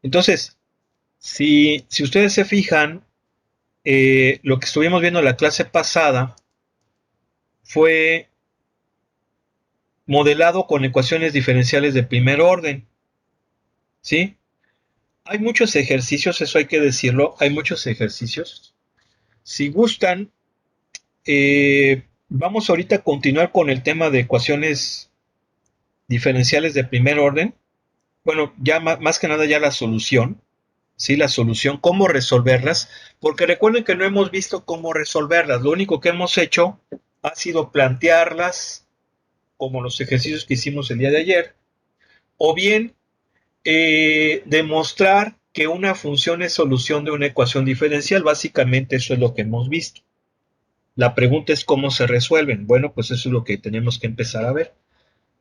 Entonces, si ustedes se fijan, lo que estuvimos viendo en la clase pasada fue modelado con ecuaciones diferenciales de primer orden, ¿sí? Hay muchos ejercicios, eso hay que decirlo, hay muchos ejercicios. Si gustan, vamos ahorita a continuar con el tema de ecuaciones diferenciales de primer orden. Bueno, ya más que nada ya la solución, ¿sí? La solución, cómo resolverlas, porque recuerden que no hemos visto cómo resolverlas, lo único que hemos hecho ha sido plantearlas como los ejercicios que hicimos el día de ayer, o bien demostrar que una función es solución de una ecuación diferencial, básicamente eso es lo que hemos visto. La pregunta es cómo se resuelven. Bueno, pues eso es lo que tenemos que empezar a ver.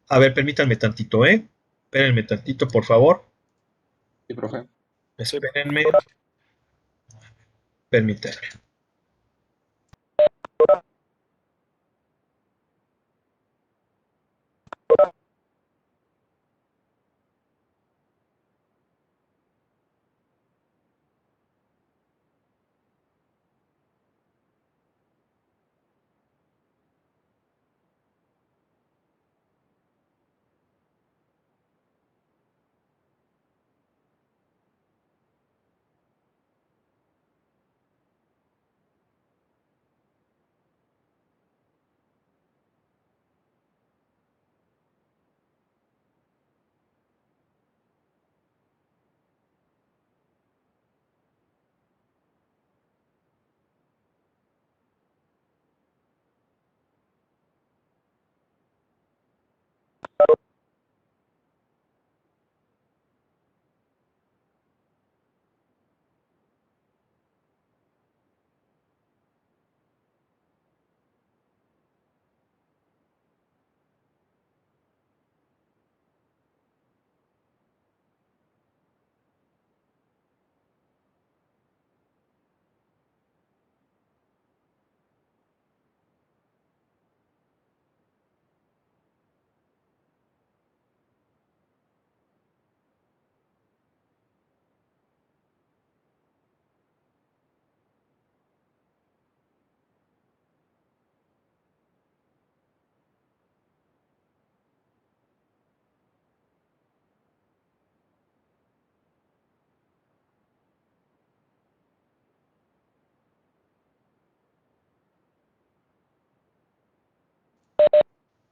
A ver, permítanme tantito, ¿eh? Espérenme tantito, por favor. Sí, profe. Espérenme, permítanme.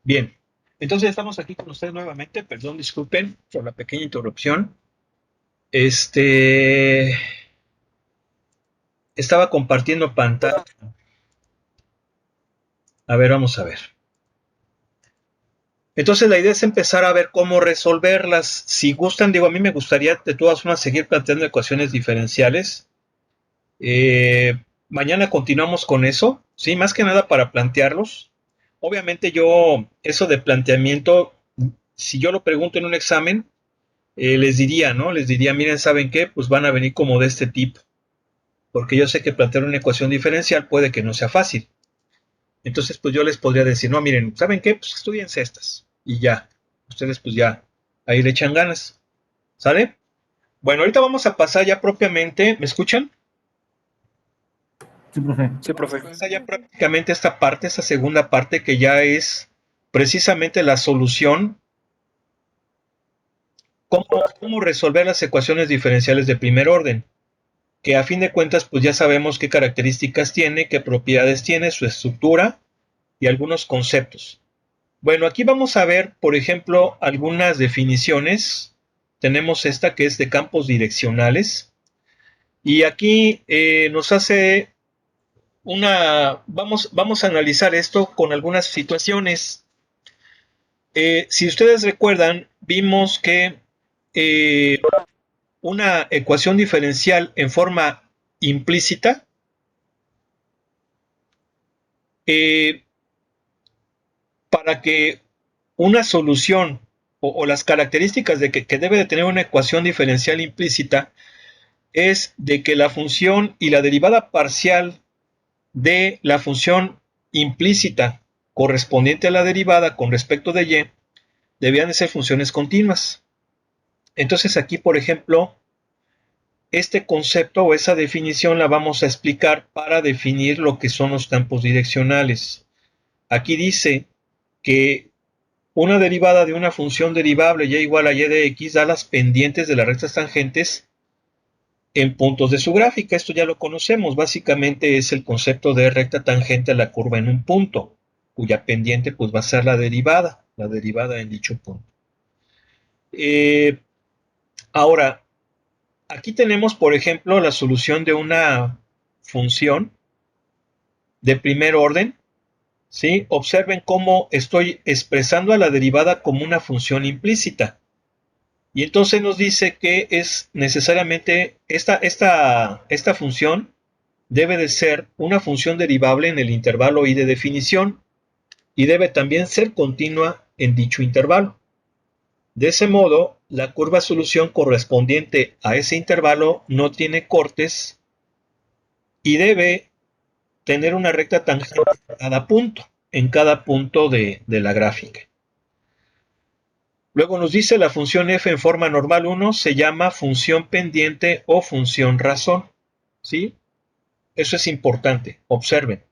Bien, entonces estamos aquí con ustedes nuevamente. Perdón, disculpen por la pequeña interrupción. Este, estaba compartiendo pantalla. A ver, vamos a ver. Entonces la idea es empezar a ver cómo resolverlas. Si gustan, digo, a mí me gustaría de todas formas seguir planteando ecuaciones diferenciales. Mañana continuamos con eso, sí, más que nada para plantearlos. Obviamente yo, eso de planteamiento, si yo lo pregunto en un examen, les diría, ¿no? Les diría, miren, ¿saben qué? Pues van a venir como de este tipo, porque yo sé que plantear una ecuación diferencial puede que no sea fácil. Entonces, pues yo les podría decir, no, miren, ¿saben qué? Pues estudiense estas y ya. Ustedes pues ya, ahí le echan ganas, ¿sale? Bueno, ahorita vamos a pasar ya propiamente, ¿me escuchan? Sí, profe. Sí, profe. Pasa ya prácticamente esta parte, esta segunda parte que ya es precisamente la solución, cómo resolver las ecuaciones diferenciales de primer orden, que a fin de cuentas pues ya sabemos qué características tiene, qué propiedades tiene, su estructura y algunos conceptos. Bueno, aquí vamos a ver, por ejemplo, algunas definiciones. Tenemos esta que es de campos direccionales y aquí nos hace vamos a analizar esto con algunas situaciones. Si ustedes recuerdan, vimos que eh, una ecuación diferencial en forma implícita eh, para que una solución o las características de que debe de tener una ecuación diferencial implícita es de que la función y la derivada parcial de la función implícita correspondiente a la derivada con respecto de y debían de ser funciones continuas. Entonces aquí, por ejemplo, este concepto o esa definición la vamos a explicar para definir lo que son los campos direccionales. Aquí dice que una derivada de una función derivable y igual a y de x da las pendientes de las rectas tangentes en puntos de su gráfica. Esto ya lo conocemos. Básicamente es el concepto de recta tangente a la curva en un punto, cuya pendiente pues va a ser la derivada en dicho punto. Ahora, aquí tenemos, por ejemplo, la solución de una función de primer orden. ¿Sí? Observen cómo estoy expresando a la derivada como una función implícita. Y entonces nos dice que es necesariamente esta función debe de ser una función derivable en el intervalo y de definición y debe también ser continua en dicho intervalo. De ese modo, la curva solución correspondiente a ese intervalo no tiene cortes y debe tener una recta tangente en cada punto de la gráfica. Luego nos dice la función f en forma normal 1 se llama función pendiente o función razón. ¿Sí? Eso es importante. Observen.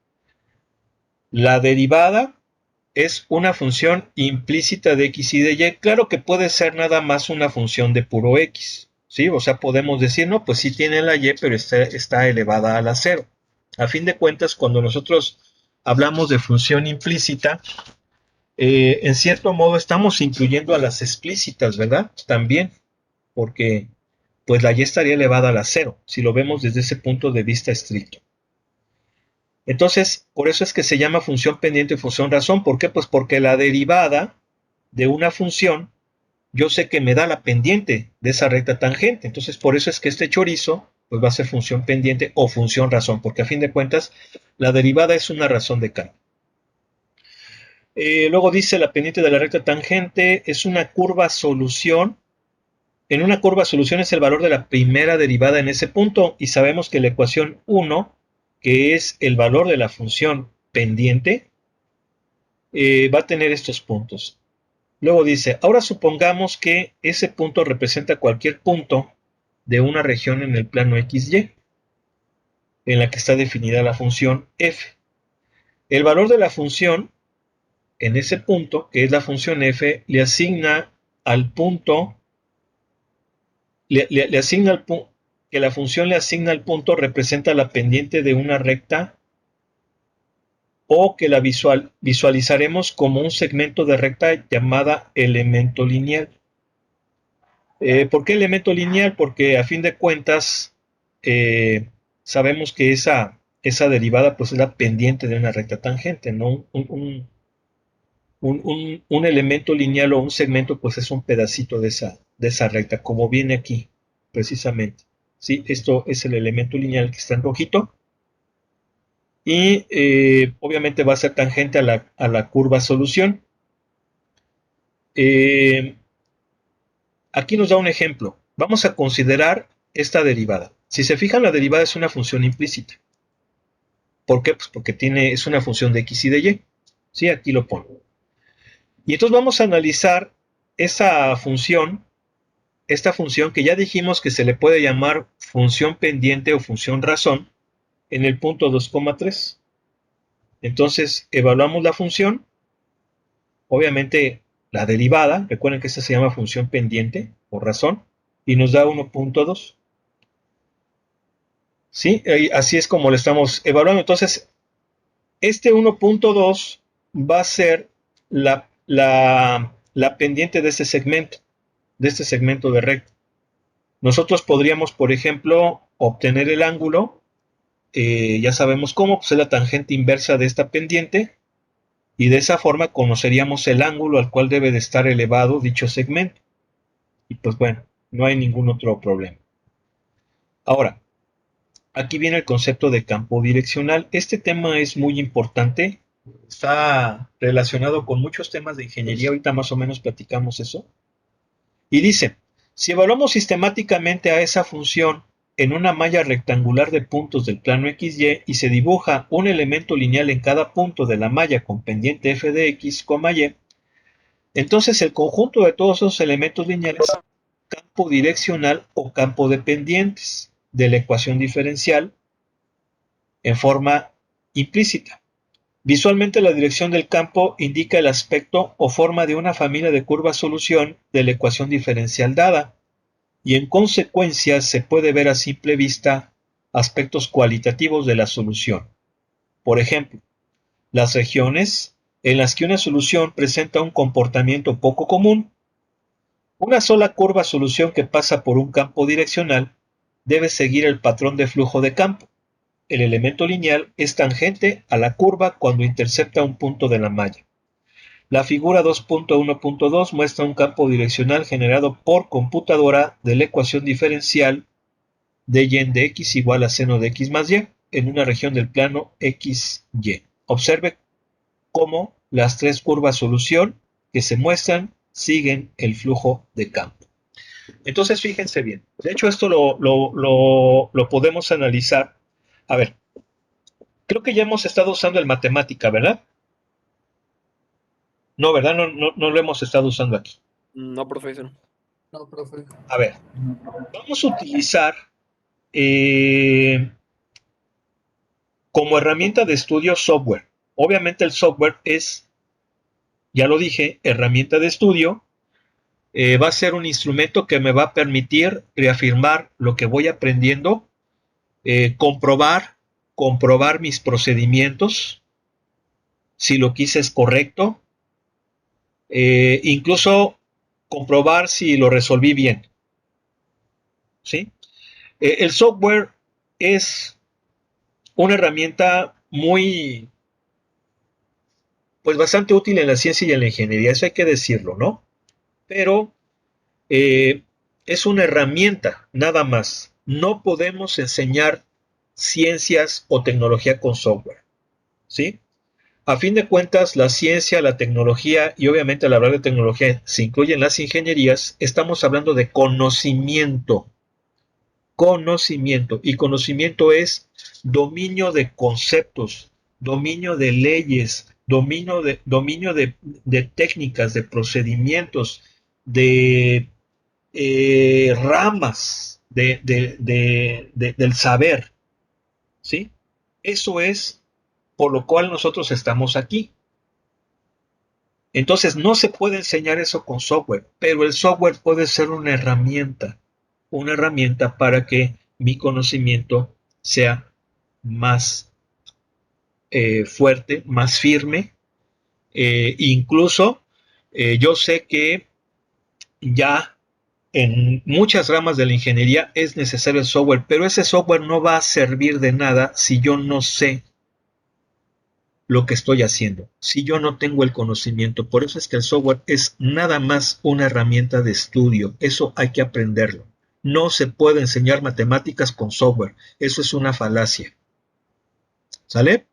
La derivada es una función implícita de x y de y. Claro que puede ser nada más una función de puro x. ¿Sí? O sea, podemos decir, no, pues sí tiene la y, pero está elevada a la 0. A fin de cuentas, cuando nosotros hablamos de función implícita, en cierto modo estamos incluyendo a las explícitas, ¿verdad? También, porque pues la y estaría elevada a la 0, si lo vemos desde ese punto de vista estricto. Entonces, por eso es que se llama función pendiente y función razón. ¿Por qué? Pues porque la derivada de una función, yo sé que me da la pendiente de esa recta tangente. Entonces, por eso es que este chorizo pues va a ser función pendiente o función razón, porque a fin de cuentas, la derivada es una razón de cambio. Luego dice la pendiente de la recta tangente es una curva solución. En una curva solución es el valor de la primera derivada en ese punto y sabemos que la ecuación 1, que es el valor de la función pendiente, va a tener estos puntos. Luego dice, ahora supongamos que ese punto representa cualquier punto de una región en el plano XY, en la que está definida la función f. El valor de la función en ese punto, que es la función f, le asigna al punto, le asigna al punto, que la función le asigna al punto representa la pendiente de una recta o que la visualizaremos como un segmento de recta llamada elemento lineal. ¿Por qué elemento lineal? Porque a fin de cuentas sabemos que esa derivada pues es la pendiente de una recta tangente, ¿no? Un elemento lineal o un segmento pues es un pedacito de esa recta, como viene aquí, precisamente. ¿Sí? Esto es el elemento lineal que está en rojito. Y obviamente va a ser tangente a la curva solución. Aquí nos da un ejemplo. Vamos a considerar esta derivada. Si se fijan, la derivada es una función implícita. ¿Por qué? Pues porque es una función de x y de y. Sí, aquí lo pongo. Y entonces vamos a analizar esta función que ya dijimos que se le puede llamar función pendiente o función razón en el punto 2,3. Entonces evaluamos la función, obviamente la derivada, recuerden que esta se llama función pendiente o razón, y nos da 1,2. ¿Sí? Así es como lo estamos evaluando. Entonces, este 1,2 va a ser la pendiente de este segmento de recta. Nosotros podríamos, por ejemplo, obtener el ángulo, ya sabemos cómo, pues es la tangente inversa de esta pendiente, y de esa forma conoceríamos el ángulo al cual debe de estar elevado dicho segmento. Y pues bueno, no hay ningún otro problema. Ahora, aquí viene el concepto de campo direccional. Este tema es muy importante, está relacionado con muchos temas de ingeniería, ahorita más o menos platicamos eso. Y dice, si evaluamos sistemáticamente a esa función en una malla rectangular de puntos del plano XY y se dibuja un elemento lineal en cada punto de la malla con pendiente f de x, y, entonces el conjunto de todos esos elementos lineales es campo direccional o campo de pendientes. de la ecuación diferencial en forma implícita. Visualmente, la dirección del campo indica el aspecto o forma de una familia de curvas solución de la ecuación diferencial dada, y en consecuencia se puede ver a simple vista aspectos cualitativos de la solución. Por ejemplo, las regiones en las que una solución presenta un comportamiento poco común. Una sola curva solución que pasa por un campo direccional debe seguir el patrón de flujo de campo. El elemento lineal es tangente a la curva cuando intercepta un punto de la malla. La figura 2.1.2 muestra un campo direccional generado por computadora de la ecuación diferencial de y de x igual a seno de x más y en una región del plano XY. Observe cómo las tres curvas solución que se muestran siguen el flujo de campo. Entonces, fíjense bien. De hecho, esto lo podemos analizar. A ver, creo que ya hemos estado usando el matemática, ¿verdad? No, ¿verdad? No lo hemos estado usando aquí. No, profesor. No, profe. A ver, vamos a utilizar como herramienta de estudio software. Obviamente el software es, ya lo dije, herramienta de estudio. Va a ser un instrumento que me va a permitir reafirmar lo que voy aprendiendo, comprobar mis procedimientos, si lo que hice es correcto, incluso comprobar si lo resolví bien. ¿Sí? El software es una herramienta muy, pues bastante útil en la ciencia y en la ingeniería, eso hay que decirlo, ¿no? Pero es una herramienta, nada más. No podemos enseñar ciencias o tecnología con software, ¿sí? A fin de cuentas, la ciencia, la tecnología y obviamente al hablar de tecnología se incluyen las ingenierías, estamos hablando de conocimiento. Conocimiento. Y conocimiento es dominio de conceptos, dominio de leyes, dominio de técnicas, de procedimientos, de ramas del saber, ¿sí? Eso es por lo cual nosotros estamos aquí. Entonces no se puede enseñar eso con software, pero el software puede ser una herramienta para que mi conocimiento sea más fuerte, más firme. Incluso yo sé que ya en muchas ramas de la ingeniería es necesario el software, pero ese software no va a servir de nada si yo no sé lo que estoy haciendo, si yo no tengo el conocimiento. Por eso es que el software es nada más una herramienta de estudio. Eso hay que aprenderlo. No se puede enseñar matemáticas con software. Eso es una falacia. ¿Sale?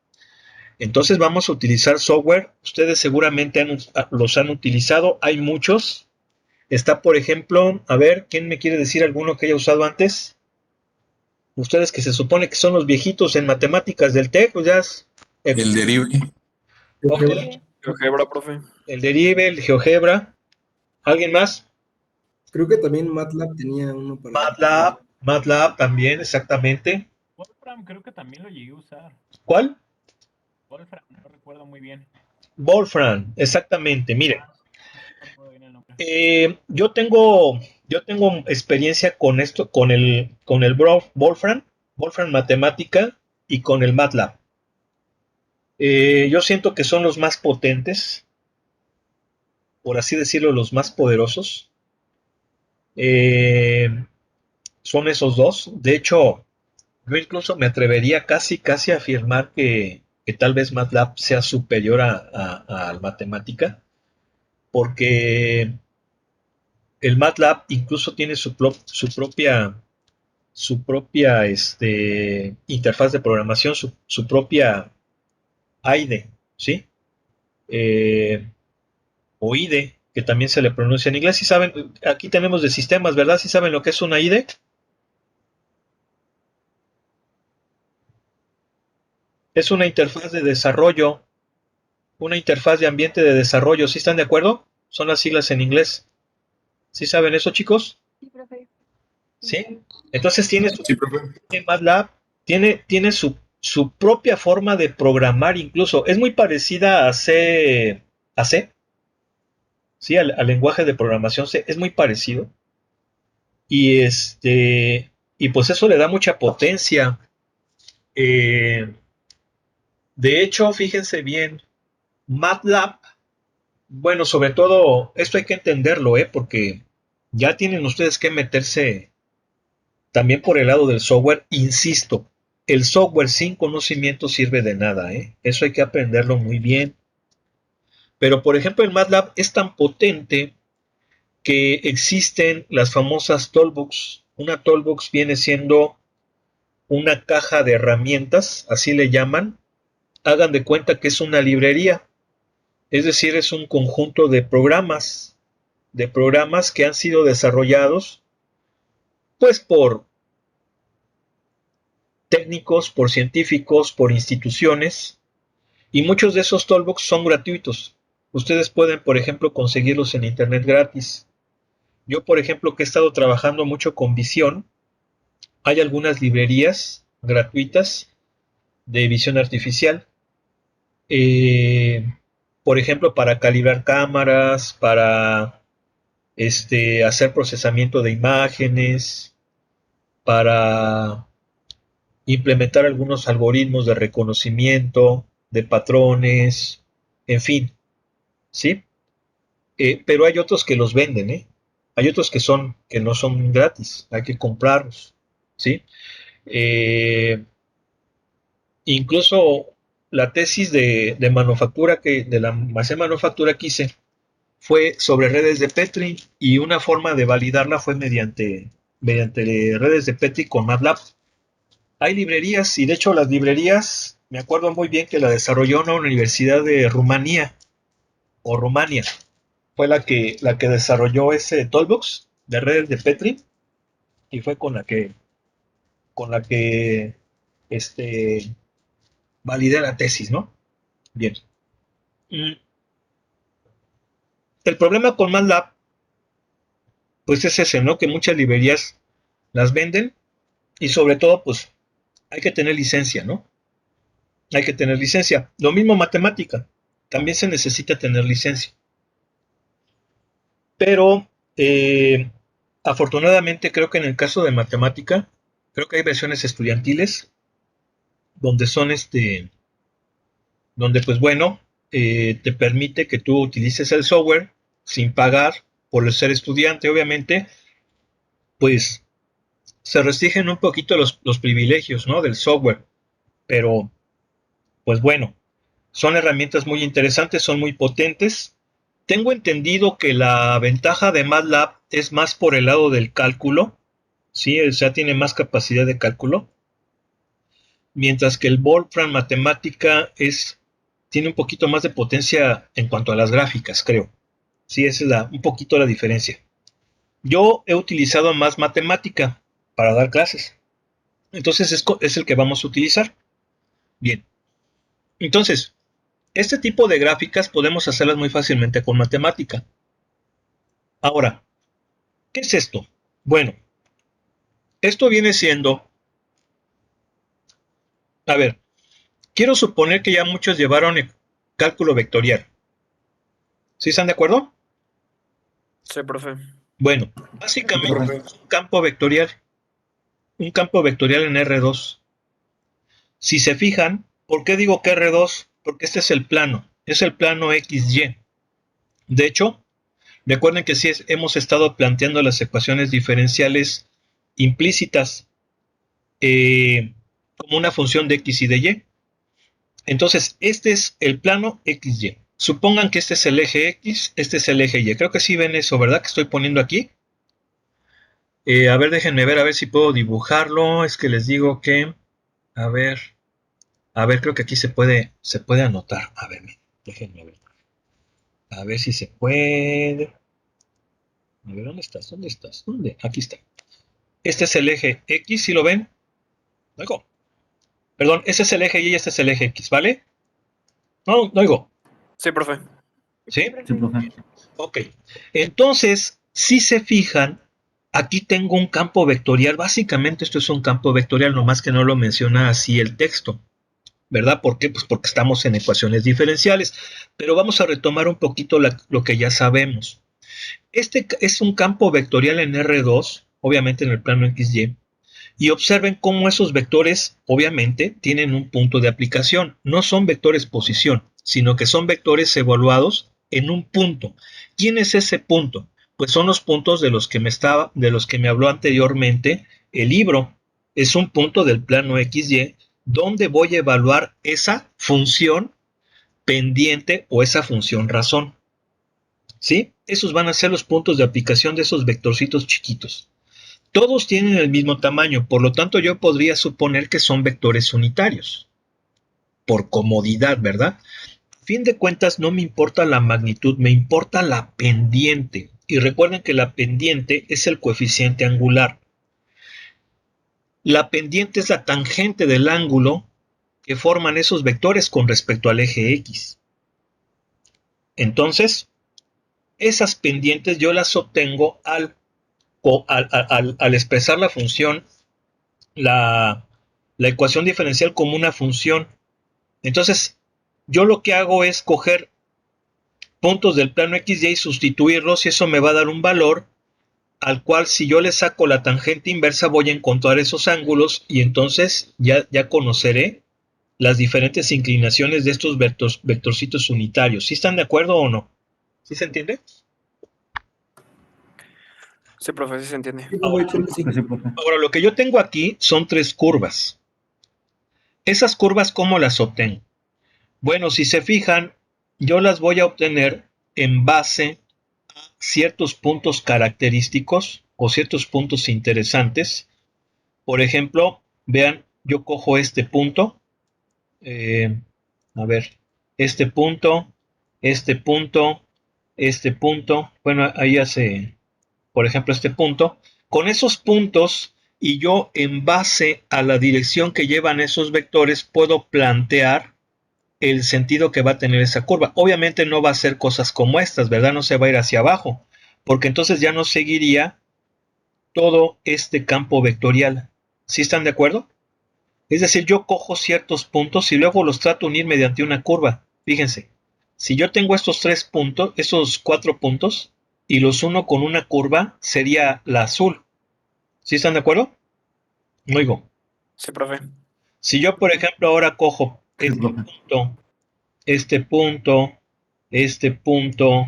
Entonces vamos a utilizar software. Ustedes seguramente los han utilizado. Hay muchos. Está, por ejemplo, a ver, ¿quién me quiere decir alguno que haya usado antes? Ustedes que se supone que son los viejitos en matemáticas del TEC, pues ya es, El derive. ok, GeoGebra, profe. el derive, el GeoGebra. ¿Alguien más? Creo que también MATLAB tenía uno para... MATLAB también, exactamente. Wolfram creo que también lo llegué a usar. ¿Cuál? Wolfram, no recuerdo muy bien. Wolfram, exactamente. Mire, No recuerdo bien el nombre. yo tengo experiencia con esto, con el Wolfram Matemática y con el MATLAB. Yo siento que son los más potentes, por así decirlo, los más poderosos. Son esos dos. De hecho, yo incluso me atrevería casi a afirmar que tal vez MATLAB sea superior al Matemática, porque el MATLAB incluso tiene su propia interfaz de programación, su propia AIDE, ¿sí? O IDE, que también se le pronuncia en inglés. ¿Sí saben? Aquí tenemos de sistemas, ¿verdad? ¿Sí saben lo que es una IDE? Es una interfaz de desarrollo, una interfaz de ambiente de desarrollo. ¿Sí están de acuerdo? Son las siglas en inglés. ¿Sí saben eso, chicos? Sí, profe. ¿sí? Entonces tiene Sí, profe. MATLAB, tiene su propia forma de programar incluso. Es muy parecida a C, ¿sí? Al lenguaje de programación C, es muy parecido. Y y pues eso le da mucha potencia. Eh, de hecho, fíjense bien, MATLAB, bueno, sobre todo, esto hay que entenderlo, porque ya tienen ustedes que meterse también por el lado del software. Insisto, el software sin conocimiento sirve de nada, eso hay que aprenderlo muy bien. Pero, por ejemplo, el MATLAB es tan potente que existen las famosas toolbox. Una toolbox viene siendo una caja de herramientas, así le llaman. Hagan de cuenta que es una librería, es decir, es un conjunto de programas que han sido desarrollados pues por técnicos, por científicos, por instituciones, y muchos de esos toolbox son gratuitos. Ustedes pueden, por ejemplo, conseguirlos en internet gratis. Yo, por ejemplo, que he estado trabajando mucho con visión, hay algunas librerías gratuitas de visión artificial. Eh, por ejemplo, para calibrar cámaras, para hacer procesamiento de imágenes, para implementar algunos algoritmos de reconocimiento de patrones, en fin, ¿sí? Pero hay otros que los venden, ¿eh? Hay otros que no son gratis, hay que comprarlos, ¿sí? Eh, Incluso la tesis de manufactura de la manufactura que hice fue sobre redes de Petri, y una forma de validarla fue mediante redes de Petri con MATLAB. Hay librerías, y de hecho las librerías, me acuerdo muy bien que la desarrolló una universidad de Rumanía o Rumania. Fue la que desarrolló ese toolbox de redes de Petri, y fue con la que validé la tesis, ¿no? Bien. El problema con MATLAB, pues es ese, ¿no? Que muchas librerías las venden, y sobre todo, pues hay que tener licencia, ¿no? Hay que tener licencia. Lo mismo matemática, también se necesita tener licencia. Pero afortunadamente creo que en el caso de matemática, creo que hay versiones estudiantiles donde donde pues bueno, te permite que tú utilices el software sin pagar por el ser estudiante. Obviamente, pues se restringen un poquito los privilegios, ¿no? Del software, pero pues bueno, son herramientas muy interesantes, son muy potentes. Tengo entendido que la ventaja de MATLAB es más por el lado del cálculo, ¿sí? O sea, tiene más capacidad de cálculo, mientras que el Wolfram Matemática tiene un poquito más de potencia en cuanto a las gráficas, creo. Sí, esa es un poquito la diferencia. Yo he utilizado más matemática para dar clases, entonces es el que vamos a utilizar. Bien, entonces, este tipo de gráficas podemos hacerlas muy fácilmente con matemática. Ahora, ¿qué es esto? Bueno, esto viene siendo, a ver, quiero suponer que ya muchos llevaron el cálculo vectorial. ¿Sí están de acuerdo? Sí, profe. Bueno, Sí, básicamente profe. es un campo vectorial en R2. Si se fijan, ¿por qué digo que R2? Porque este es el plano XY. De hecho, recuerden que sí hemos estado planteando las ecuaciones diferenciales implícitas como una función de X y de Y. Entonces, este es el plano XY. Supongan que este es el eje X, este es el eje Y. Creo que sí ven eso, ¿verdad? Que estoy poniendo aquí. A ver, déjenme ver a ver si puedo dibujarlo. Es que les digo que, a ver, creo que aquí se puede anotar. A ver, déjenme ver. A ver si se puede. A ver, ¿dónde estás? ¿Dónde estás? ¿Dónde? Aquí está. Este es el eje X, ¿sí lo ven? Oigo. Perdón, este es el eje Y y este es el eje X, ¿vale? No, no oigo. Sí, profe. ¿Sí? Sí, profe. Ok. Entonces, si se fijan, aquí tengo un campo vectorial. Básicamente esto es un campo vectorial, nomás que no lo menciona así el texto, ¿verdad? ¿Por qué? Pues porque estamos en ecuaciones diferenciales. Pero vamos a retomar un poquito lo que ya sabemos. Este es un campo vectorial en R2, obviamente en el plano XY, y observen cómo esos vectores, obviamente, tienen un punto de aplicación. No son vectores posición, sino que son vectores evaluados en un punto. ¿Quién es ese punto? Pues son los puntos de los que me habló anteriormente el libro. Es un punto del plano XY donde voy a evaluar esa función pendiente o esa función razón. ¿Sí? Esos van a ser los puntos de aplicación de esos vectorcitos chiquitos. Todos tienen el mismo tamaño, por lo tanto yo podría suponer que son vectores unitarios, por comodidad, ¿verdad? A fin de cuentas no me importa la magnitud, me importa la pendiente. Y recuerden que la pendiente es el coeficiente angular. La pendiente es la tangente del ángulo que forman esos vectores con respecto al eje X. Entonces, esas pendientes yo las obtengo al expresar la función, la ecuación diferencial como una función. Entonces, yo lo que hago es coger puntos del plano XY y sustituirlos, y eso me va a dar un valor al cual, si yo le saco la tangente inversa, voy a encontrar esos ángulos, y entonces ya conoceré las diferentes inclinaciones de estos vectorcitos unitarios. ¿Sí están de acuerdo o no? ¿Sí se entiende? Sí, profe, sí se entiende. Sí, profe, creo que sí. Ahora, lo que yo tengo aquí son 3 curvas. Esas curvas, ¿cómo las obtengo? Bueno, si se fijan, yo las voy a obtener en base a ciertos puntos característicos o ciertos puntos interesantes. Por ejemplo, vean, yo cojo este punto, a ver, este punto, este punto, este punto, bueno, ahí hace, por ejemplo, este punto. Con esos puntos, y yo en base a la dirección que llevan esos vectores, puedo plantear el sentido que va a tener esa curva. Obviamente no va a ser cosas como estas, ¿verdad? No se va a ir hacia abajo, porque entonces ya no seguiría todo este campo vectorial. ¿Sí están de acuerdo? Es decir, yo cojo ciertos puntos y luego los trato de unir mediante una curva. Fíjense, si yo tengo estos 3 puntos, esos 4 puntos, y los uno con una curva, sería la azul. ¿Sí están de acuerdo? Oigo. Sí, profe. Si yo, por ejemplo, ahora cojo este punto, este punto, este punto,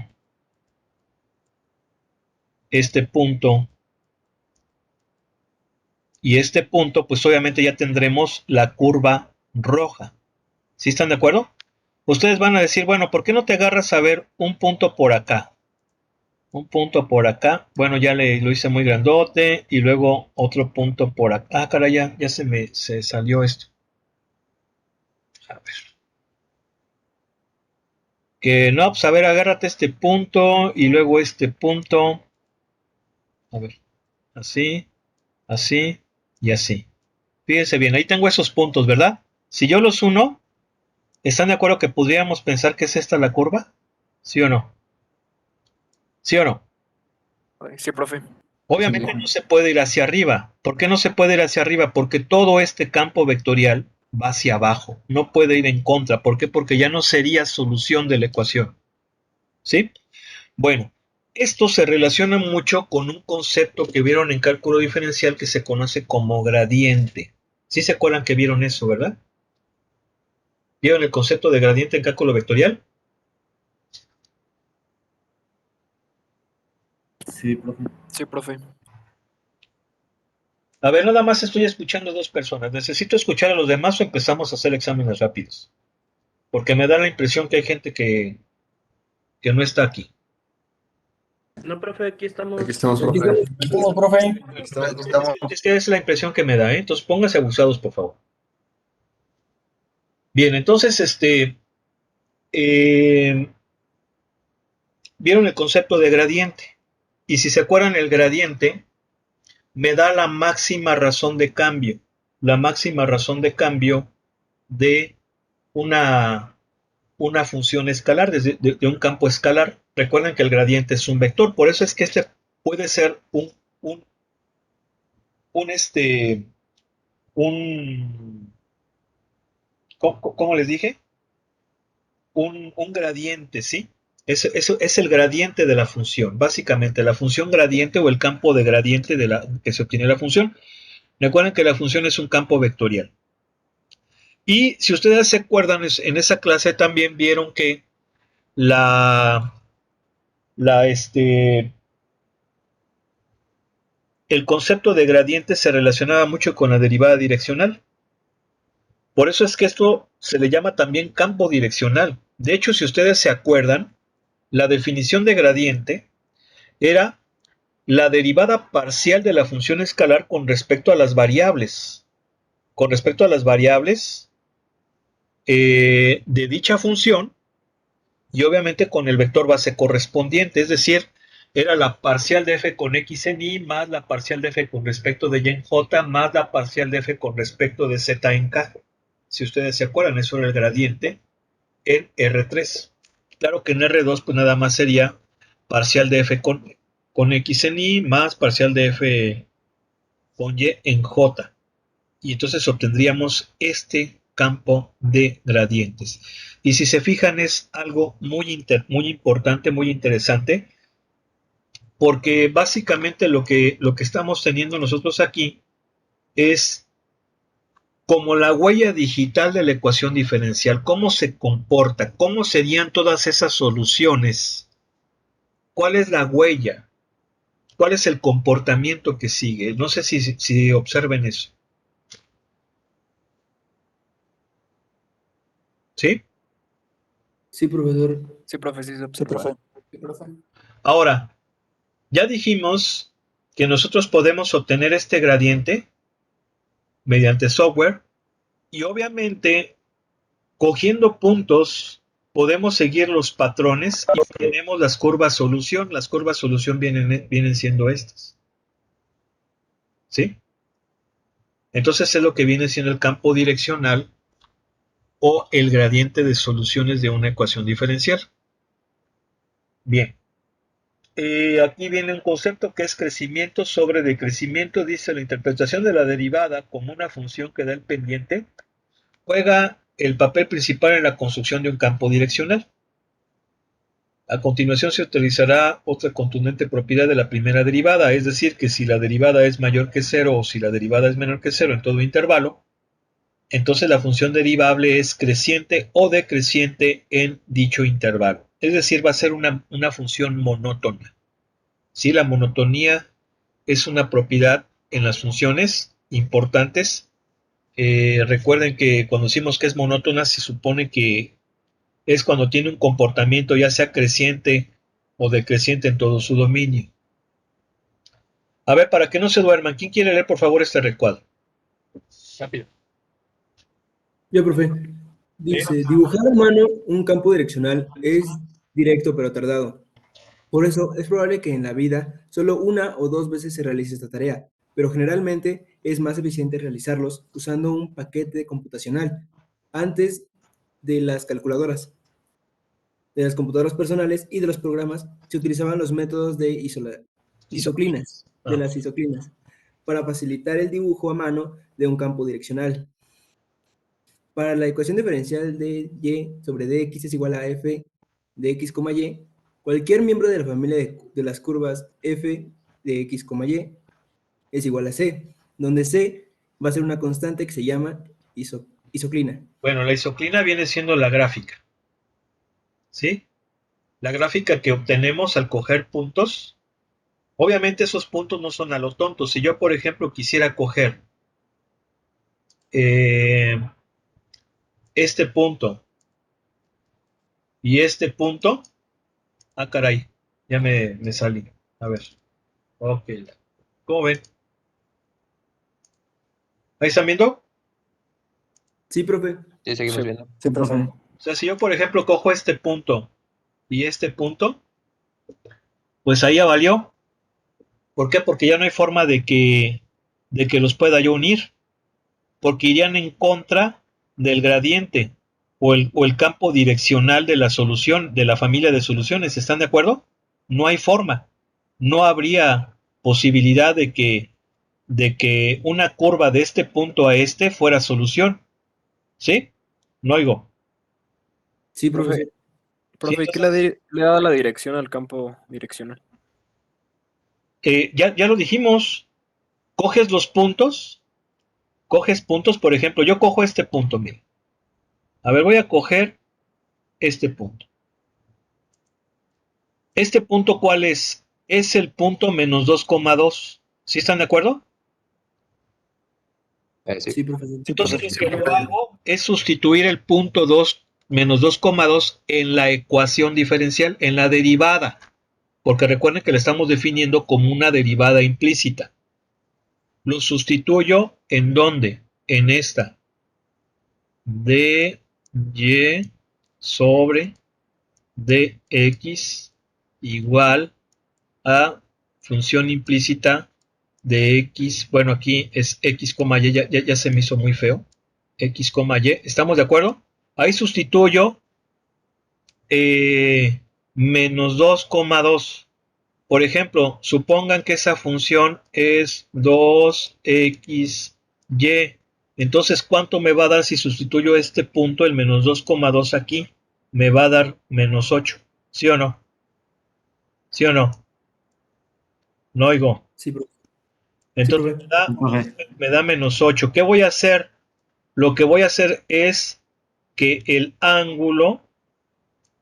este punto y este punto, pues obviamente ya tendremos la curva roja. ¿Sí están de acuerdo? Ustedes van a decir, bueno, ¿por qué no te agarras a ver un punto por acá? Un punto por acá. Bueno, ya lo hice muy grandote. Y luego otro punto por acá. Ah, caray, ya se salió esto. A ver. Que no, pues a ver, agárrate este punto y luego este punto. A ver, así, así y así. Fíjense bien, ahí tengo esos puntos, ¿verdad? Si yo los uno, ¿están de acuerdo que podríamos pensar que es esta la curva? ¿Sí o no? ¿Sí o no? Sí, profe. Obviamente no se puede ir hacia arriba. ¿Por qué no se puede ir hacia arriba? Porque todo este campo vectorial va hacia abajo. No puede ir en contra. ¿Por qué? Porque ya no sería solución de la ecuación. ¿Sí? Bueno, esto se relaciona mucho con un concepto que vieron en cálculo diferencial que se conoce como gradiente. ¿Sí se acuerdan que vieron eso, verdad? ¿Vieron el concepto de gradiente en cálculo vectorial? Sí, profe. Sí, profe. A ver, nada más estoy escuchando a 2 personas. ¿Necesito escuchar a los demás o empezamos a hacer exámenes rápidos? Porque me da la impresión que hay gente que no está aquí. No, profe, aquí estamos. Aquí estamos, Aquí profe. estamos. profe. Es que es la impresión que me da, ¿eh? Entonces pónganse abusados, por favor. Bien, entonces, vieron el concepto de gradiente. Y si se acuerdan, el gradiente me da la máxima razón de cambio. La máxima razón de cambio de una, una función escalar, de un campo escalar. Recuerden que el gradiente es un vector, por eso es que este puede ser un un ¿cómo les dije? Un gradiente, ¿sí? Eso es el gradiente de la función. Básicamente, la función gradiente o el campo de gradiente que se obtiene de la función. Recuerden que la función es un campo vectorial. Y si ustedes se acuerdan, en esa clase también vieron que la, la, este, el concepto de gradiente se relacionaba mucho con la derivada direccional. Por eso es que esto se le llama también campo direccional. De hecho, si ustedes se acuerdan, la definición de gradiente era la derivada parcial de la función escalar con respecto a las variables. Con respecto a las variables de dicha función y obviamente con el vector base correspondiente, es decir, era la parcial de f con x en y más la parcial de f con respecto de y en j más la parcial de f con respecto de z en k. Si ustedes se acuerdan, eso era el gradiente en R3. Claro que en R2 pues nada más sería parcial de f con x en y más parcial de f con y en j. Y entonces obtendríamos este campo de gradientes. Y si se fijan es algo muy importante, muy interesante, porque básicamente lo que estamos teniendo nosotros aquí es como la huella digital de la ecuación diferencial, cómo se comporta, cómo serían todas esas soluciones, cuál es la huella, cuál es el comportamiento que sigue. No sé si observen eso. ¿Sí? Sí, profesor. Sí, profe, sí se Sí, observa. profe. Ahora, ya dijimos que nosotros podemos obtener este gradiente mediante software y obviamente cogiendo puntos podemos seguir los patrones y tenemos las curvas solución. Las curvas solución vienen siendo estas. ¿Sí? Entonces es lo que viene siendo el campo direccional o el gradiente de soluciones de una ecuación diferencial. Bien. Aquí viene un concepto que es crecimiento sobre decrecimiento. Dice la interpretación de la derivada como una función que da el pendiente juega el papel principal en la construcción de un campo direccional. A continuación se utilizará otra contundente propiedad de la primera derivada, es decir, que si la derivada es mayor que cero o si la derivada es menor que cero en todo intervalo, entonces la función derivable es creciente o decreciente en dicho intervalo. Es decir, va a ser una función monótona. ¿Sí? La monotonía es una propiedad en las funciones importantes. Recuerden que cuando decimos que es monótona se supone que es cuando tiene un comportamiento ya sea creciente o decreciente en todo su dominio. A ver, para que no se duerman, ¿quién quiere leer por favor este recuadro? Rápido. Yo, profe. Dice, dibujar a mano un campo direccional es directo pero tardado. Por eso es probable que en la vida solo una o dos veces se realice esta tarea, pero generalmente es más eficiente realizarlos usando un paquete computacional antes de las calculadoras. De las computadoras personales y de los programas se utilizaban los métodos de isoclinas, de las isoclinas, para facilitar el dibujo a mano de un campo direccional. Para la ecuación diferencial de y sobre dx es igual a f de x, y, cualquier miembro de la familia de las curvas f de x, y es igual a c, donde c va a ser una constante que se llama isoclina. Bueno, la isoclina viene siendo la gráfica, ¿sí? La gráfica que obtenemos al coger puntos. Obviamente esos puntos no son a lo tonto. Si yo, por ejemplo, quisiera coger este punto y este punto, ah, caray, ya me salí. A ver, ok. ¿Cómo ven? ¿Ahí están viendo? Sí, profe. Sí, seguimos Sí. viendo. Sí, profe. O sea, si yo, por ejemplo, cojo este punto y este punto, pues ahí ya valió. ¿Por qué? Porque ya no hay forma de que los pueda yo unir, porque irían en contra del gradiente o el campo direccional de la solución, de la familia de soluciones. ¿Están de acuerdo? No hay forma. No habría posibilidad de que de que una curva de este punto a este fuera solución. ¿Sí? No oigo. Sí, profesor. Sí, Profe, ¿y qué entonces, le da la dirección al campo direccional? ya lo dijimos. Coges los puntos, coges puntos, por ejemplo, yo cojo este punto, mire. A ver, voy a coger este punto. ¿Este punto cuál es? Es el punto menos 2,2. ¿Sí están de acuerdo? Sí. Sí, profesor. Sí, Entonces profe. lo que yo hago es sustituir el punto 2 menos 2,2 en la ecuación diferencial, en la derivada, porque recuerden que la estamos definiendo como una derivada implícita. Lo sustituyo en dónde? En esta. dy sobre dx igual a función implícita de x, bueno, aquí es x, y, ya se me hizo muy feo, x, y, ¿estamos de acuerdo? Ahí sustituyo menos 2,2. Por ejemplo, supongan que esa función es 2xy. Entonces, ¿cuánto me va a dar si sustituyo este punto, el menos 2,2 aquí? Me va a dar menos 8. ¿Sí o no? ¿Sí o no? No oigo. Sí, profe. Sí, Entonces profe. me da menos 8. ¿Qué voy a hacer? Lo que voy a hacer es que el ángulo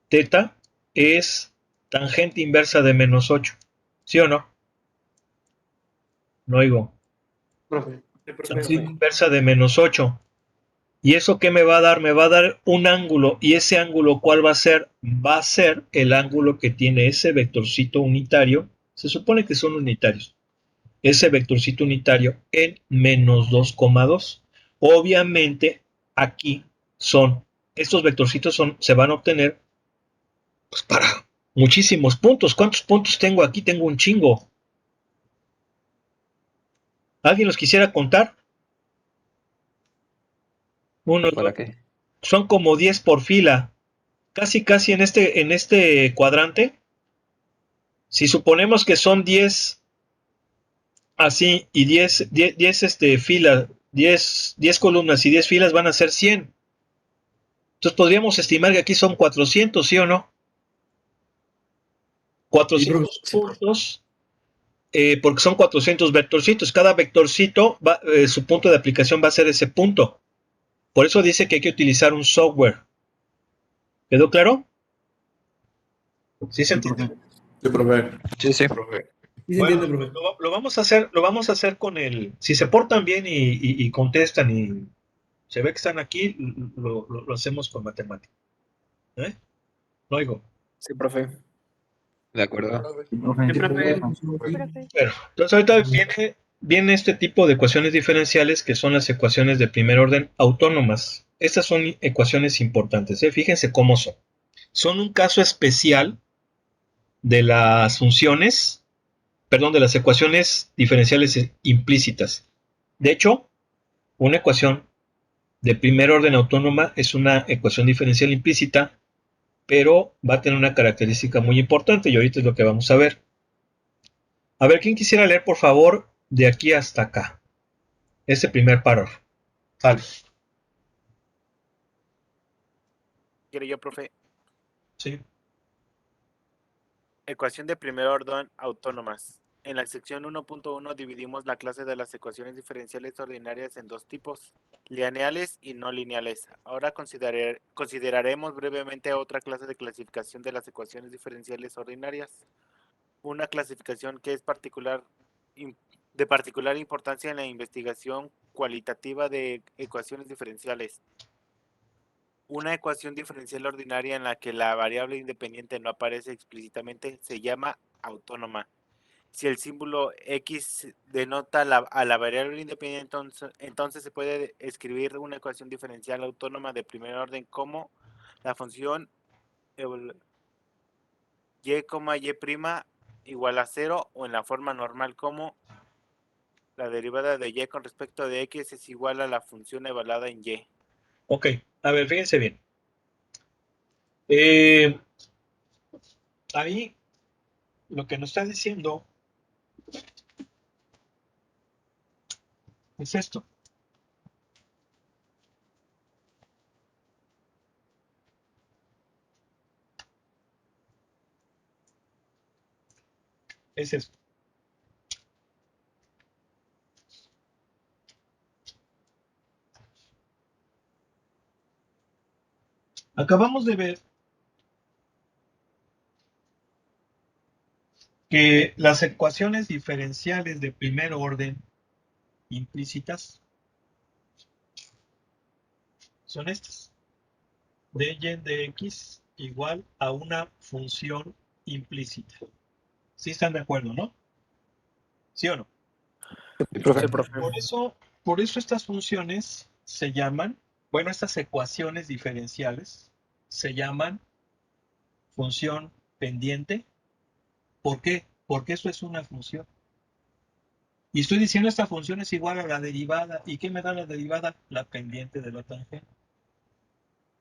teta es tangente inversa de menos 8. ¿Sí o no? No oigo. Profe. Sí, profe. Sí. Tangente inversa de menos 8. ¿Y eso qué me va a dar? Me va a dar un ángulo. ¿Y ese ángulo cuál va a ser? Va a ser el ángulo que tiene ese vectorcito unitario. Se supone que son unitarios. Ese vectorcito unitario en menos 2,2. Obviamente aquí estos vectorcitos se van a obtener pues, para muchísimos puntos. ¿Cuántos puntos tengo aquí? Tengo un chingo. ¿Alguien los quisiera contar? Uno, dos, ¿Para qué? son como 10 por fila. Casi en este cuadrante. Si suponemos que son 10 así y 10 filas, 10 columnas y 10 filas van a ser 100. Entonces podríamos estimar que aquí son 400, ¿sí o no? Sí, profe. 400 puntos, porque son 400 vectorcitos. Cada vectorcito, su punto de aplicación va a ser ese punto. Por eso dice que hay que utilizar un software. ¿Quedó claro? ¿Sí se entiende? Sí, profe. Sí, sí. Sí se Bueno, entiende, profe. lo vamos a hacer con el. Si se portan bien y contestan y se ve que están aquí, lo hacemos con matemática. ¿Eh? No oigo. Sí, profe. ¿De acuerdo? Sí, profe. Bueno, entonces ahorita viene este tipo de ecuaciones diferenciales que son las ecuaciones de primer orden autónomas. Estas son ecuaciones importantes, ¿eh? Fíjense cómo son. Son un caso especial de las funciones, perdón, de las ecuaciones diferenciales implícitas. De hecho, una ecuación de primer orden autónoma es una ecuación diferencial implícita, pero va a tener una característica muy importante y ahorita es lo que vamos a ver. A ver, ¿quién quisiera leer, por favor, de aquí hasta acá? Este primer párrafo. Sale. Quiero yo, profe. Sí. Ecuación de primer orden autónomas. En la sección 1.1 dividimos la clase de las ecuaciones diferenciales ordinarias en dos tipos, lineales y no lineales. Ahora consideraremos brevemente otra clase de clasificación de las ecuaciones diferenciales ordinarias. Una clasificación que es de particular importancia en la investigación cualitativa de ecuaciones diferenciales. Una ecuación diferencial ordinaria en la que la variable independiente no aparece explícitamente se llama autónoma. Si el símbolo x denota a la variable independiente, entonces se puede escribir una ecuación diferencial autónoma de primer orden como la función y, y' igual a 0 o en la forma normal como la derivada de y con respecto de x es igual a la función evaluada en y. Ok, a ver, fíjense bien. Eh, Ahí lo que nos está diciendo Es esto. Es esto. Acabamos de ver que las ecuaciones diferenciales de primer orden implícitas son estas. dy de x igual a una función implícita. ¿Sí están de acuerdo, no? ¿Sí o no? Sí, Profe. profe. Por eso estas funciones se llaman, bueno, estas ecuaciones diferenciales se llaman función pendiente. ¿Por qué? Porque eso es una función. Y estoy diciendo esta función es igual a la derivada. ¿Y qué me da la derivada? La pendiente de la tangente.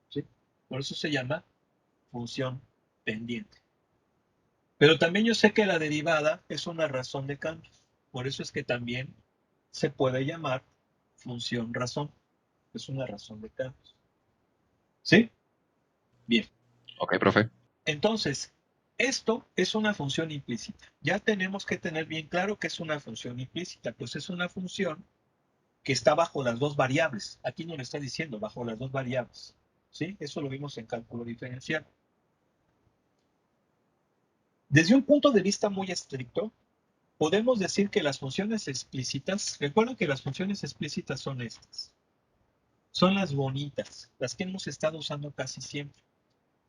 ¿Sí? Por eso se llama función pendiente. Pero también yo sé que la derivada es una razón de cambios. Por eso es que también se puede llamar función razón. Es una razón de cambios. ¿Sí? Bien. Ok, profe. Entonces, esto es una función implícita. Ya tenemos que tener bien claro que es una función implícita. Pues es una función que está bajo las dos variables. Aquí no le está diciendo bajo las dos variables. ¿Sí? Eso lo vimos en cálculo diferencial. Desde un punto de vista muy estricto, podemos decir que las funciones explícitas, recuerden que las funciones explícitas son estas. Son las bonitas, las que hemos estado usando casi siempre.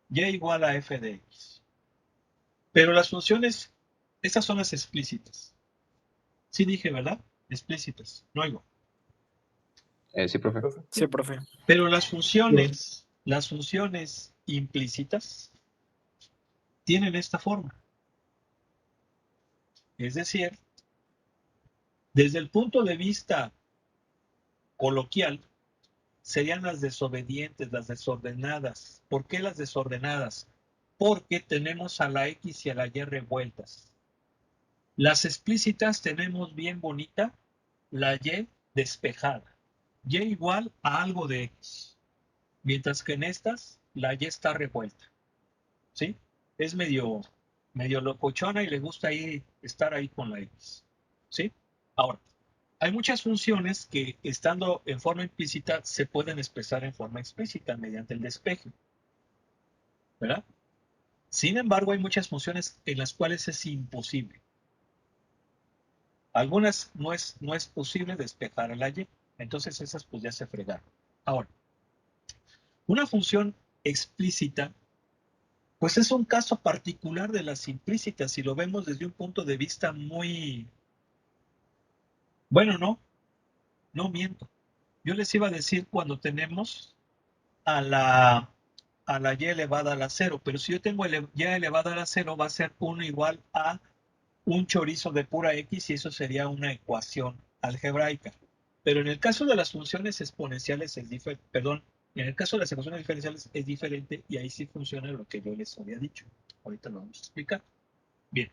Y igual a f de x. Pero las funciones, estas son las explícitas. Sí dije, ¿verdad? Explícitas, no oigo. Sí, profe. Sí, profe. Pero las funciones implícitas tienen esta forma. Es decir, desde el punto de vista coloquial, serían las desobedientes, las desordenadas. ¿Por qué las desordenadas? Porque tenemos a la X y a la Y revueltas. Las explícitas tenemos bien bonita la Y despejada. Y igual a algo de X. Mientras que en estas, la Y está revuelta. ¿Sí? Es medio locochona y le gusta ahí estar ahí con la X. ¿Sí? Ahora, hay muchas funciones que estando en forma implícita se pueden expresar en forma explícita mediante el despeje. ¿Verdad? Sin embargo, hay muchas funciones en las cuales es imposible. Algunas no es posible despejar a la Y. Entonces esas pues ya se fregaron. Ahora, una función explícita pues es un caso particular de las implícitas si lo vemos desde un punto de vista muy... Bueno, no miento. Yo les iba a decir cuando tenemos a la y elevada a la 0, pero si yo tengo y elevada a la 0 va a ser 1 igual a un chorizo de pura X y eso sería una ecuación algebraica. Pero en el caso de las funciones exponenciales es diferente, perdón, en el caso de las ecuaciones diferenciales es diferente y ahí sí funciona lo que yo les había dicho. Ahorita lo vamos a explicar. Bien.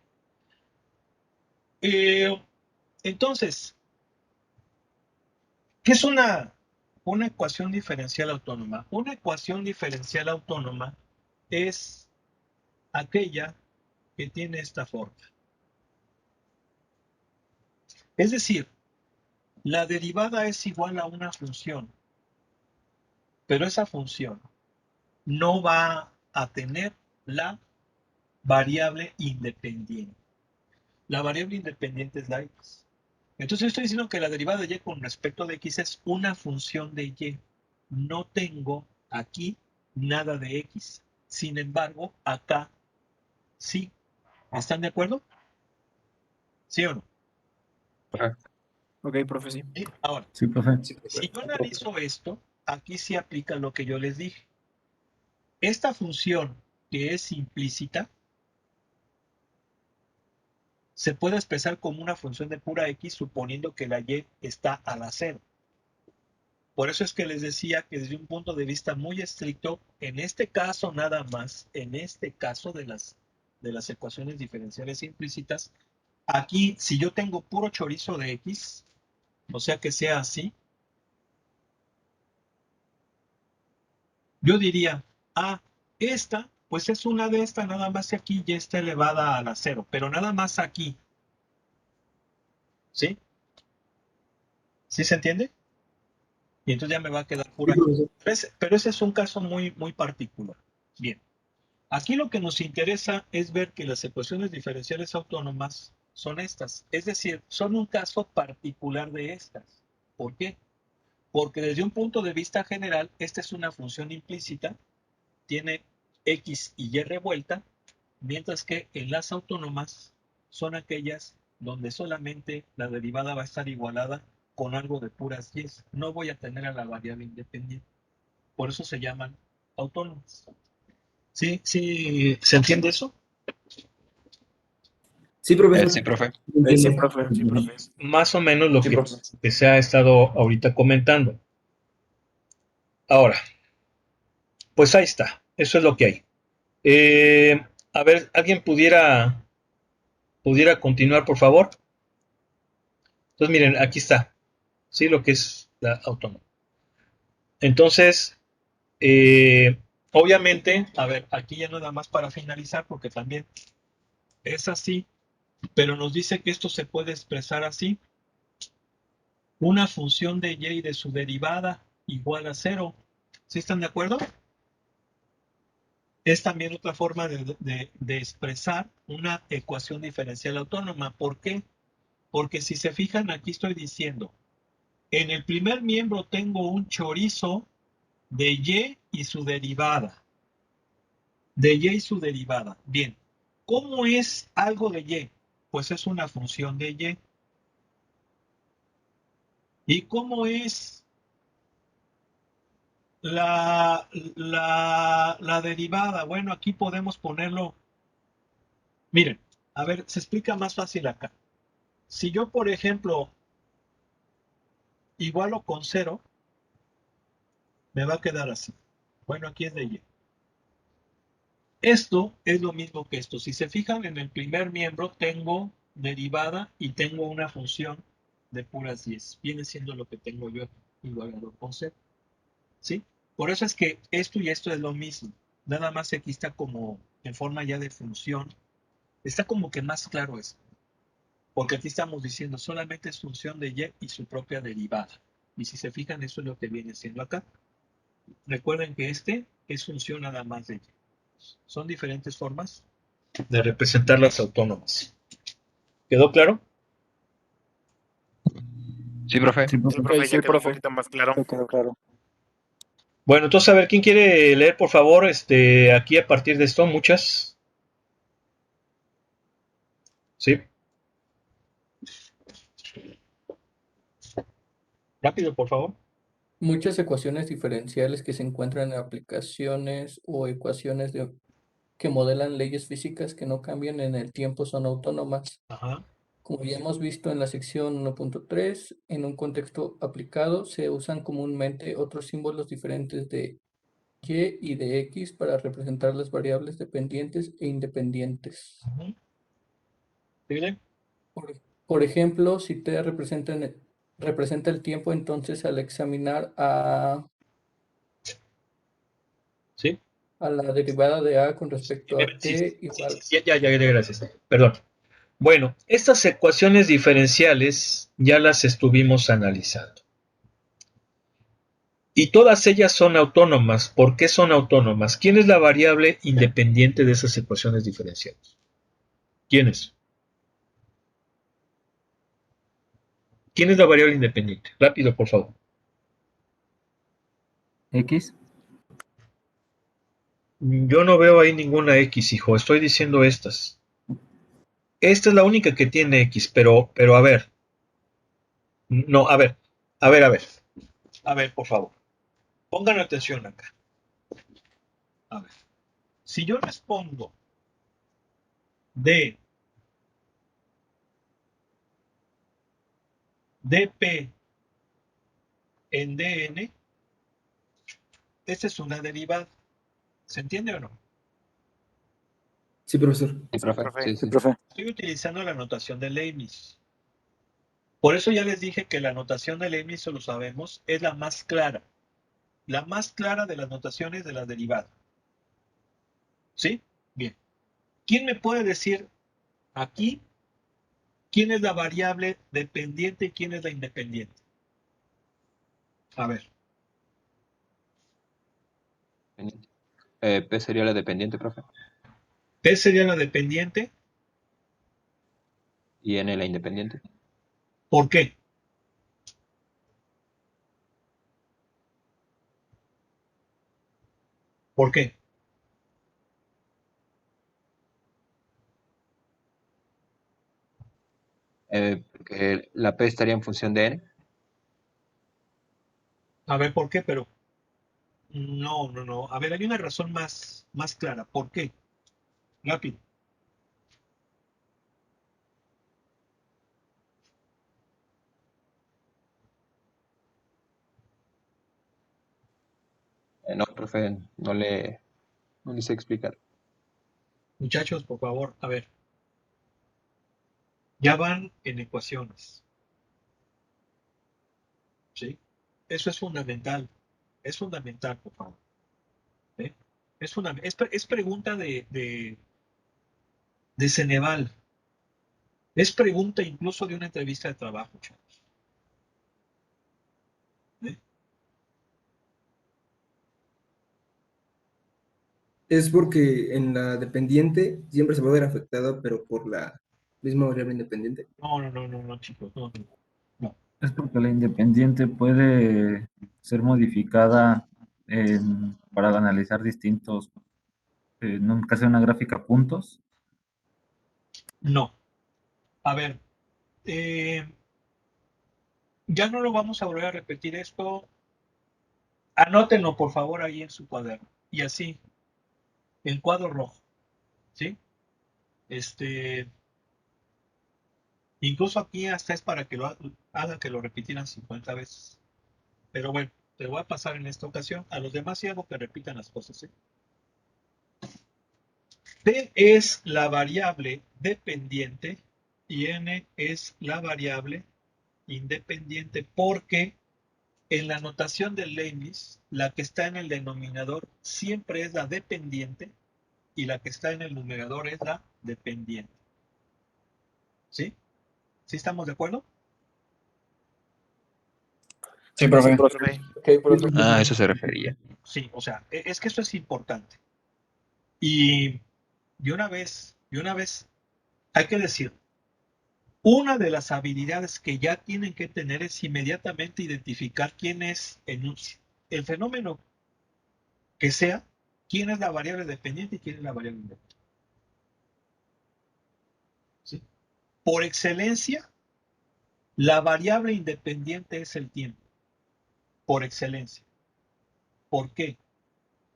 Entonces, ¿qué es una ecuación diferencial autónoma? Una ecuación diferencial autónoma es aquella que tiene esta forma. Es decir, la derivada es igual a una función, pero esa función no va a tener la variable independiente. La variable independiente es la x. Entonces estoy diciendo que la derivada de y con respecto de x es una función de y. No tengo aquí nada de x. Sin embargo, acá sí. ¿Están de acuerdo? ¿Sí o no? Profe. Ok, profe, sí. ¿Sí? Ahora, Sí, profe. si yo analizo esto, aquí sí aplica lo que yo les dije. Esta función que es implícita se puede expresar como una función de pura x suponiendo que la y está a la 0. Por eso es que les decía que desde un punto de vista muy estricto, en este caso nada más, en este caso de las ecuaciones diferenciales implícitas, aquí si yo tengo puro chorizo de x, O sea que sea así. Yo diría, esta, pues es una de estas, nada más aquí ya está elevada a la cero, pero nada más aquí. ¿Sí? ¿Sí se entiende? Y entonces ya me va a quedar por Sí, aquí. profesor. Pero ese es un caso muy, muy particular. Bien. Aquí lo que nos interesa es ver que las ecuaciones diferenciales autónomas son estas. Es decir, son un caso particular de estas. ¿Por qué? Porque desde un punto de vista general, esta es una función implícita, tiene x y y revuelta, mientras que en las autónomas son aquellas donde solamente la derivada va a estar igualada con algo de puras y. No voy a tener a la variable independiente. Por eso se llaman autónomas. ¿Sí? ¿Sí? ¿Se entiende eso? Sí, profesor. Sí, profe. Sí, Entiendo. profe. Sí, profe. Más o menos lo Sí, que, profe. que se ha estado ahorita comentando. Ahora, pues ahí está. Eso es lo que hay. A ver, ¿alguien pudiera continuar, por favor? Entonces, miren, aquí está. Sí, lo que es la autónoma. Entonces, obviamente, a ver, aquí ya nada más para finalizar, porque también es así, pero nos dice que esto se puede expresar así. Una función de y de su derivada igual a 0. ¿Sí están de acuerdo? Es también otra forma de expresar una ecuación diferencial autónoma. ¿Por qué? Porque si se fijan, aquí estoy diciendo, en el primer miembro tengo un chorizo de y su derivada. De y su derivada. Bien, ¿cómo es algo de y? Pues es una función de y. ¿Y cómo es la derivada? Bueno, aquí podemos ponerlo. Miren, a ver, se explica más fácil acá. Si yo, por ejemplo, igualo con 0, me va a quedar así. Bueno, aquí es de y. Esto es lo mismo que esto. Si se fijan en el primer miembro, tengo derivada y tengo una función de puras 10. Viene siendo lo que tengo yo igualado con 0. ¿Sí? Por eso es que esto y esto es lo mismo. Nada más aquí está como en forma ya de función. Está como que más claro esto. Porque aquí estamos diciendo solamente es función de y su propia derivada. Y si se fijan, eso es lo que viene siendo acá. Recuerden que este es función nada más de y. Son diferentes formas de representar las autónomas. ¿Quedó claro? Sí, profe. Sí, Sí, profe. profe, ya Sí, quedó un profe. poquito más claro. Me quedó claro. Bueno, entonces a ver, ¿quién quiere leer, por favor, aquí a partir de esto? Muchas. Sí. Rápido, por favor. Muchas ecuaciones diferenciales que se encuentran en aplicaciones o ecuaciones que modelan leyes físicas que no cambian en el tiempo son autónomas. Ajá. Como ya hemos visto en la sección 1.3, en un contexto aplicado se usan comúnmente otros símbolos diferentes de y y de x para representar las variables dependientes e independientes. Ujú. ¿Sigue? Por ejemplo, si t representa el tiempo, entonces al examinar ¿Sí? a la derivada de a con respecto a Sí, t igual. ya, gracias. Perdón. Bueno, estas ecuaciones diferenciales ya las estuvimos analizando. Y todas ellas son autónomas. ¿Por qué son autónomas? ¿Quién es la variable independiente de esas ecuaciones diferenciales? ¿Quién es? ¿Quién es la variable independiente? Rápido, por favor. X. Yo no veo ahí ninguna X, hijo. Estoy diciendo estas. Esta es la única que tiene X, pero a ver. No, a ver. A ver. A ver, por favor. Pongan atención acá. A ver. Si yo respondo de dp en dn, esta es una derivada. ¿Se entiende o no? Sí, profesor. Sí, Sí, profe. profe. Sí, Sí, sí. profe. Estoy utilizando la notación de Leibniz. Por eso ya les dije que la notación del Leibniz, eso lo sabemos, es la más clara. La más clara de las notaciones de la derivada. ¿Sí? Bien. ¿Quién me puede decir aquí quién es la variable dependiente y quién es la independiente? A ver. P sería la dependiente, profe. P sería la dependiente. Y N la independiente. ¿Por qué? ¿Por qué? Porque la P estaría en función de N. A ver, ¿por qué? Pero no, no, no. A ver, hay una razón más clara. ¿Por qué? Rápido. No, profe, no le sé explicar. Muchachos, por favor, a ver. Ya van en ecuaciones. ¿Sí? Eso es fundamental. Es fundamental, por favor. ¿Sí? Es pregunta de Ceneval. Es pregunta incluso de una entrevista de trabajo, chavos. ¿Sí? Es porque en la dependiente siempre se va a ver afectado, pero por la misma variable independiente. No, no, no, no, no, chicos, no, no, no. Es porque la independiente puede ser modificada para analizar distintos, nunca sea una gráfica puntos. No. A ver, ya no lo vamos a volver a repetir esto. Anótenlo, por favor, ahí en su cuaderno. Y así, el cuadro rojo. ¿Sí? Incluso aquí hasta es para que lo haga que lo repitieran 50 veces. Pero bueno, te voy a pasar en esta ocasión. A los demás sí hago que repitan las cosas. ¿Sí? P es la variable dependiente y N es la variable independiente porque en la notación del Leibniz, la que está en el denominador siempre es la dependiente y la que está en el numerador es la dependiente. ¿Sí? ¿Sí estamos de acuerdo? Sí, profe. Profe. Ok, profe. A eso se refería. Sí, o sea, es que eso es importante. Y de una vez, hay que decir, una de las habilidades que ya tienen que tener es inmediatamente identificar quién es el fenómeno que sea, quién es la variable dependiente y quién es la variable independiente. ¿Sí? Por excelencia, la variable independiente es el tiempo, por excelencia. ¿Por qué?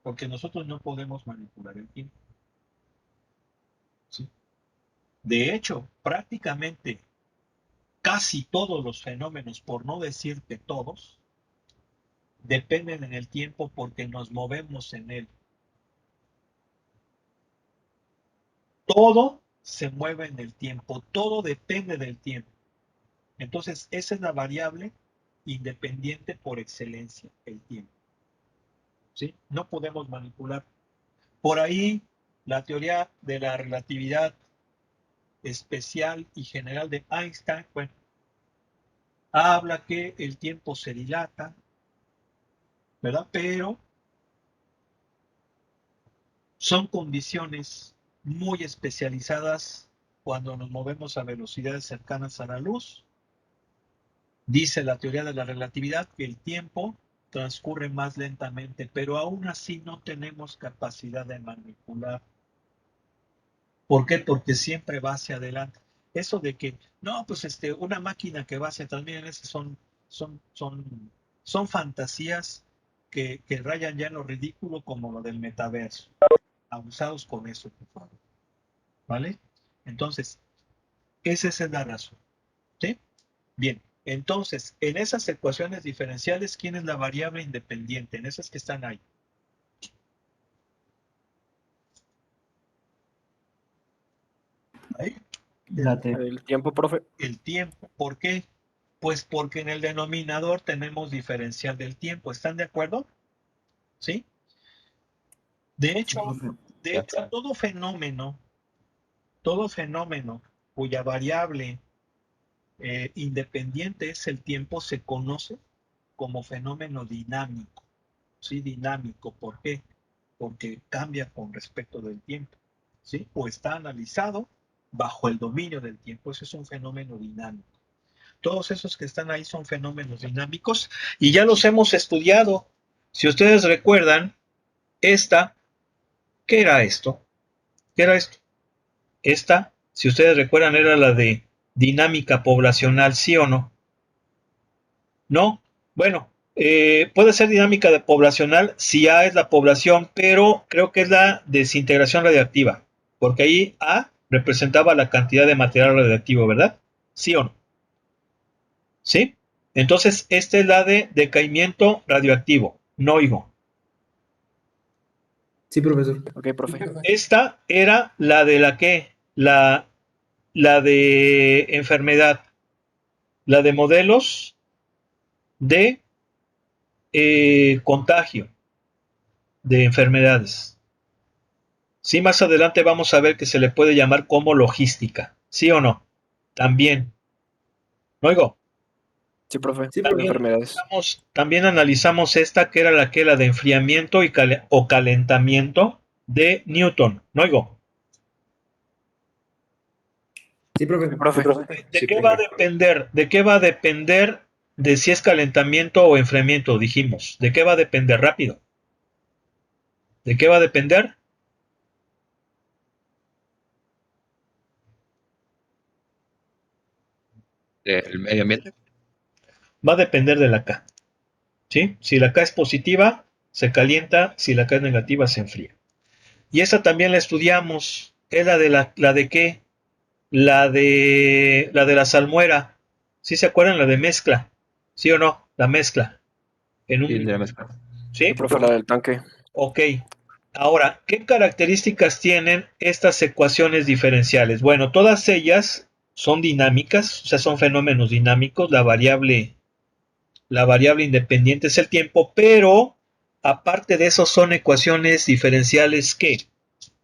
Porque nosotros no podemos manipular el tiempo. ¿Sí? De hecho, prácticamente casi todos los fenómenos, por no decir que todos, dependen en el tiempo porque nos movemos en él. Todo se mueve en el tiempo, todo depende del tiempo. Entonces, esa es la variable independiente por excelencia, el tiempo. ¿Sí? No podemos manipular. Por ahí, la teoría de la relatividad especial y general de Einstein, bueno, habla que el tiempo se dilata, ¿verdad? Pero son condiciones muy especializadas cuando nos movemos a velocidades cercanas a la luz. Dice la teoría de la relatividad que el tiempo transcurre más lentamente, pero aún así no tenemos capacidad de manipular. ¿Por qué? Porque siempre va hacia adelante. Eso de que, no, pues una máquina que va hacia atrás, miren, esas son, son, son fantasías que rayan ya en lo ridículo como lo del metaverso. Abusados con eso, por favor. ¿Vale? Entonces, esa es la razón. ¿Sí? Bien, entonces, en esas ecuaciones diferenciales, ¿quién es la variable independiente? En esas que están ahí. Ahí. La T. El tiempo, profe. El tiempo. ¿Por qué? Pues porque en el denominador tenemos diferencial del tiempo. ¿Están de acuerdo? ¿Sí? De hecho, todo fenómeno cuya variable independiente es el tiempo se conoce como fenómeno dinámico. ¿Sí? Dinámico. ¿Por qué? Porque cambia con respecto del tiempo. ¿Sí? O está analizado bajo el dominio del tiempo. Eso es un fenómeno dinámico. Todos esos que están ahí son fenómenos dinámicos y ya los hemos estudiado. Si ustedes recuerdan, ¿qué era esto? ¿Qué era esto? Esta, si ustedes recuerdan, era la de dinámica poblacional, ¿sí o no? ¿No? Bueno, puede ser dinámica de poblacional si A es la población, pero creo que es la desintegración radiactiva, porque ahí A representaba la cantidad de material radiactivo, ¿verdad? ¿Sí o no? ¿Sí? Entonces, esta es la de decaimiento radioactivo. No oigo. Sí, profesor. Ok, profe. Esta era la de la que, la de enfermedad, la de modelos de contagio de enfermedades. Sí, más adelante vamos a ver que se le puede llamar como logística. ¿Sí o no? También. ¿No oigo? Sí, profe. Sí, profe. Enfermedades. También analizamos esta que era la de enfriamiento o calentamiento de Newton. ¿No oigo? Sí, profe. Sí, profe. ¿De qué va a depender? ¿De qué va a depender de si es calentamiento o enfriamiento? Dijimos. ¿De qué va a depender? Rápido. ¿De qué va a depender? ¿Del medio ambiente? Va a depender de la K. ¿Sí? Si la K es positiva, se calienta. Si la K es negativa, se enfría. Y esa también la estudiamos. Es la de qué? La de la salmuera. ¿Sí se acuerdan? La de mezcla. ¿Sí o no? La mezcla. En Sí, un, de la mezcla. ¿sí? Sí, profe, la del tanque. Ok. Ahora, ¿qué características tienen estas ecuaciones diferenciales? Bueno, todas ellas son dinámicas, o sea, son fenómenos dinámicos. La variable independiente es el tiempo, pero aparte de eso son ecuaciones diferenciales que,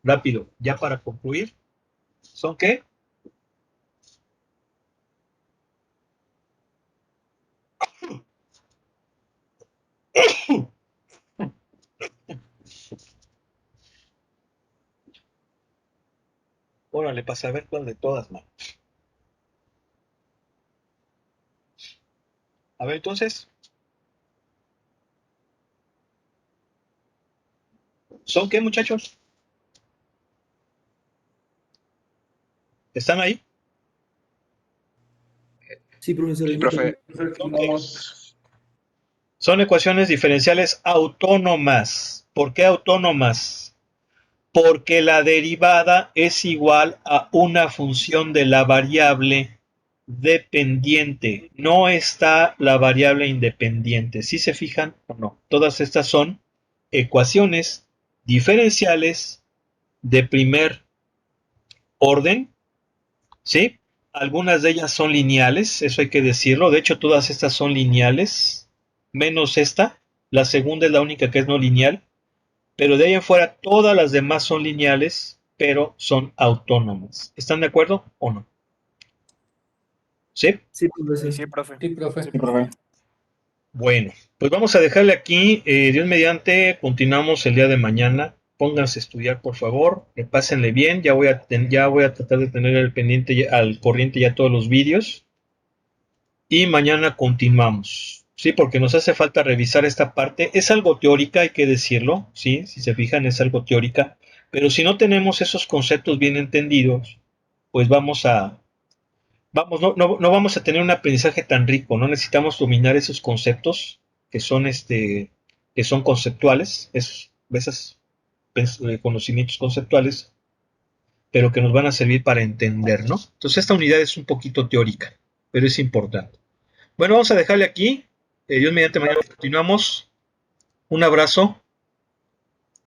rápido, ya para concluir, ¿son qué? Órale, para saber cuál de todas, man. A ver, entonces, ¿son qué, muchachos? ¿Están ahí? Sí, profesor. Sí, profe. ¿Son qué? Son ecuaciones diferenciales autónomas. ¿Por qué autónomas? Porque la derivada es igual a una función de la variable dependiente. No está la variable independiente. ¿Sí se fijan o no? Todas estas son ecuaciones diferenciales de primer orden, ¿sí? Algunas de ellas son lineales, eso hay que decirlo. De hecho, todas estas son lineales, menos esta. La segunda es la única que es no lineal. Pero de ahí en fuera, todas las demás son lineales, pero son autónomas. ¿Están de acuerdo o no? ¿Sí? Sí, profesor. Sí, profe. Sí, profe. Sí, profe. Bueno, pues vamos a dejarle aquí. Dios mediante, continuamos el día de mañana. Pónganse a estudiar, por favor. Pásenle bien. Ya voy a tratar de tener al pendiente, al corriente ya todos los vídeos. Y mañana continuamos. Sí, porque nos hace falta revisar esta parte. Es algo teórica, hay que decirlo. Sí, si se fijan, es algo teórica. Pero si no tenemos esos conceptos bien entendidos, pues no vamos a tener un aprendizaje tan rico. No necesitamos dominar esos conceptos que son conceptuales, esos conocimientos conceptuales, pero que nos van a servir para entender, ¿no? Entonces esta unidad es un poquito teórica, pero es importante. Bueno, vamos a dejarle aquí. Dios mediante, mañana continuamos. Un abrazo